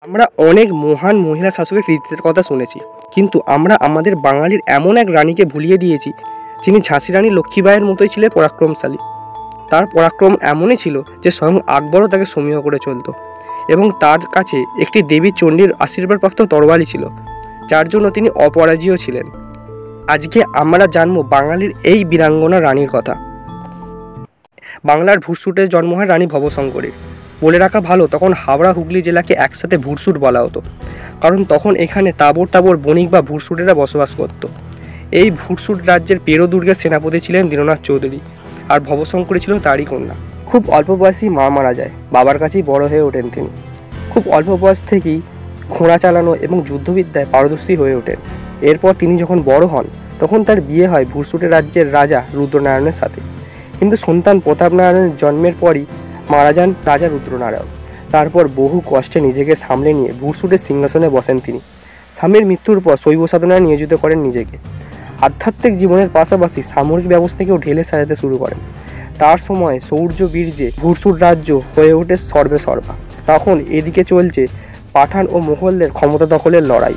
আমরা অনেক মহান মহিলা শাসকের কৃতিত্বের কথা শুনেছি, কিন্তু আমরা আমাদের বাঙালির এমন এক রানীকে ভুলিয়ে দিয়েছি যিনি ঝাঁসি রানী লক্ষ্মীবাইয়ের মতোই ছিলেন পরাক্রমশালী। তার পরাক্রম এমনই ছিল যে স্বয়ং আকবরও তাকে সমীহ করে চলত এবং তার কাছে একটি দেবী চণ্ডীর আশীর্বাদপ্রাপ্ত তরবারি ছিল, যার জন্য তিনি অপরাজেয় ছিলেন। আজকে আমরা জানবো বাঙালির এই বীরাঙ্গনা রানীর কথা। বাংলার ভুরসুটে জন্ম হয় রানী ভবশঙ্করীর। বলে রাখা ভালো, তখন হাওড়া হুগলি জেলাকে একসাথে ভুরসুট বলা হতো, কারণ তখন এখানে তাবর তাবর বণিক বা ভুরসুটেরা বসবাস করত। এই ভুরসুট রাজ্যের পেরো দুর্গের সেনাপতি ছিলেন দীননাথ চৌধুরী, আর ভবশঙ্করী ছিল তারই কন্যা। খুব অল্প বয়সী মা মারা যায়, বাবার কাছেই বড় হয়ে ওঠেন তিনি। খুব অল্প বয়স থেকেই ঘোড়া চালানো এবং যুদ্ধবিদ্যায় পারদর্শী হয়ে ওঠেন। এরপর তিনি যখন বড় হন তখন তার বিয়ে হয় ভুরসুটের রাজ্যের রাজা রুদ্রনারায়ণের সাথে, কিন্তু সন্তান প্রতাপ নারায়ণের জন্মের পরই মারা যান রাজা রুদ্রনারায়ণ। তারপর বহু কষ্টে নিজেকে সামলে নিয়ে ভুরসুটের সিংহাসনে বসেন তিনি। স্বামীর মৃত্যুর পর শৈব সাধনায় নিয়োজিত করেন নিজেকে। আধ্যাত্মিক জীবনের পাশাপাশি সামরিক ব্যবস্থাকেও ঢেলে সাজাতে শুরু করেন। তার সময় শৌর্য বীর্যে ভুরসুট রাজ্য হয়ে ওঠে সর্বে সর্বা। তখন এদিকে চলছে পাঠান ও মুঘলদের ক্ষমতা দখলের লড়াই।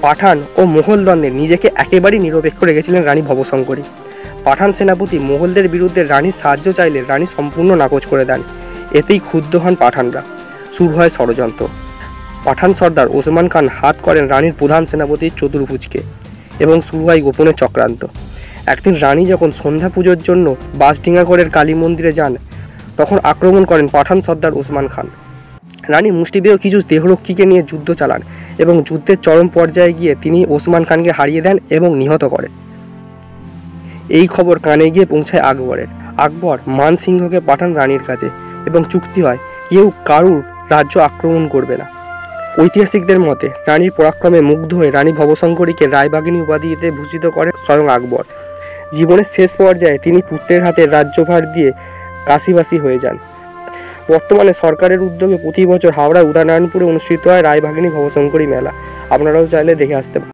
পাঠান ও মুঘল দ্বন্দ্বে নিজেকে একেবারেই নিরপেক্ষ রেখেছিলেন রানী ভবশঙ্করী। পাঠান সেনাপতি মুঘলদের বিরুদ্ধে রানীর সাহায্য চাইলে রানী সম্পূর্ণ নাকচ করে দেন। এতেই ক্ষুব্ধ হন পাঠানরা। শুরু হয় ষড়যন্ত্র। পাঠান সর্দার ওসমান খান হাত করেন রানীর প্রধান সেনাপতি চতুর্ভুজকে এবং শুরু হয় গোপনের চক্রান্ত। একদিন রানী যখন সন্ধ্যা পুজোর জন্য বাঁশডিঙ্গাগড়ের কালী মন্দিরে যান, তখন আক্রমণ করেন পাঠান সর্দার ওসমান খান। রানী মুষ্টিমেয় কিছু দেহরক্ষীকে নিয়ে যুদ্ধ চালান এবং যুদ্ধের চরম পর্যায়ে গিয়ে তিনি ওসমান খানকে হারিয়ে দেন এবং নিহত করেন। এই খবর কানে গিয়ে পৌঁছায় আকবরের। আকবর মান সিংহকে পাঠান রানীর কাছে এবং চুক্তি হয় কেউ কারুর রাজ্য আক্রমণ করবে না। ঐতিহাসিকদের মতে রানীর পরাক্রমে মুগ্ধ হয়ে রানী ভবশঙ্করীকে রায়বাগিনী উপাধিতে ভূষিত করে স্বয়ং আকবর। জীবনের শেষ পর্যায়ে তিনি পুত্রের হাতে রাজ্যভার দিয়ে কাশীবাসী হয়ে যান। বর্তমানে সরকারের উদ্যোগে প্রতি বছর হাওড়া উদয়নারায়ণপুরে অনুষ্ঠিত হয় রায়বাগিনী ভবশঙ্করী মেলা। আপনারাও চাইলে দেখে আসতে পারেন।